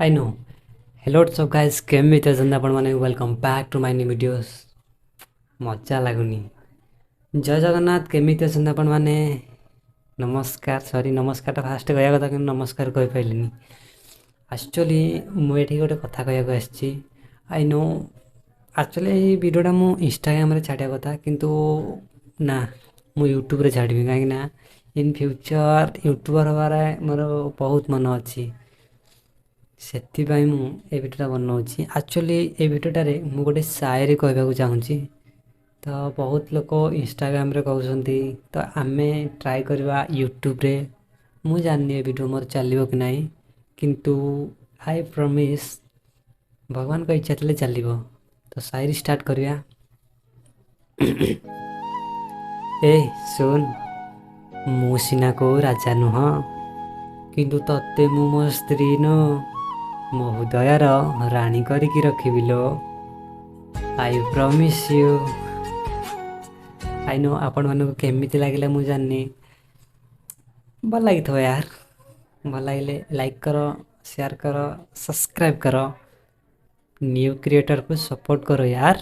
I know. Hello, what's up, guys? କେମିତି ଅଛନ୍ତି ଆପଣମାନେ? Welcome back to my new videos. ମଜା ଲାଗୁନି। ଜୟ ଜଗନ୍ନାଥ। କେମିତି ଅଛନ୍ତି ଆପଣମାନେ? ନମସ୍କାର। ନମସ୍କାରଟା ଫାଷ୍ଟ କହିବା କଥା କିନ୍ତୁ ନମସ୍କାର କହିପାରିଲିନି। ଆକ୍ଚୁଆଲି ମୁଁ ଏଠି ଗୋଟେ କଥା କହିବାକୁ ଆସିଛି। ଆଇ ନୋ ଆକ୍ଚୁଆଲି ଏଇ ଭିଡ଼ିଓଟା ମୁଁ ଇନଷ୍ଟାଗ୍ରାମରେ ଛାଡ଼ିବା କଥା କିନ୍ତୁ ନା, ମୁଁ ୟୁଟ୍ୟୁବରେ ଛାଡ଼ିବି। କାହିଁକିନା ଇନ୍ ଫ୍ୟୁଚର୍ ୟୁଟ୍ୟୁବର୍ ହେବାର ମୋର ବହୁତ ମନ ଅଛି। ସେଥିପାଇଁ ମୁଁ ଏ ଭିଡ଼ିଓଟା ବନାଉଛି। ଆକ୍ଚୁଆଲି ଏ ଭିଡ଼ିଓଟାରେ ମୁଁ ଗୋଟେ ସାଏରୀ କହିବାକୁ ଚାହୁଁଛି। ତ ବହୁତ ଲୋକ ଇନଷ୍ଟାଗ୍ରାମରେ କହୁଛନ୍ତି, ତ ଆମେ ଟ୍ରାଏ କରିବା ୟୁଟ୍ୟୁବରେ। ମୁଁ ଜାଣିନି ଏ ଭିଡ଼ିଓ ମୋର ଚାଲିବ କି ନାହିଁ, କିନ୍ତୁ ଆଇ ପ୍ରମିସ୍ ଭଗବାନଙ୍କ ଇଚ୍ଛା ଥିଲେ ଚାଲିବ। ତ ସାଏରୀ ଷ୍ଟାର୍ଟ କରିବା। ଏ ଶୁନ୍, ମୁଁ ସିନା କୋଉ ରାଜା ନୁହଁ, କିନ୍ତୁ ତତେ ମୁଁ ମୋ ସ୍ତ୍ରୀ ନୁହଁ, ମୋ ହୃଦୟର ରାଣୀ କରିକି ରଖିବି ଲୋ। I promise you. I know ଆପଣମାନଙ୍କୁ କେମିତି ଲାଗିଲା ମୁଁ ଜାଣିନି। ଭଲ ଲାଗିଥିବ ୟାର। ଭଲ ଲାଗିଲେ ଲାଇକ୍ କର, ସେୟାର କର, ସବସ୍କ୍ରାଇବ୍ କର। ନ୍ୟୁ କ୍ରିଏଟରକୁ ସପୋର୍ଟ କର ୟାର।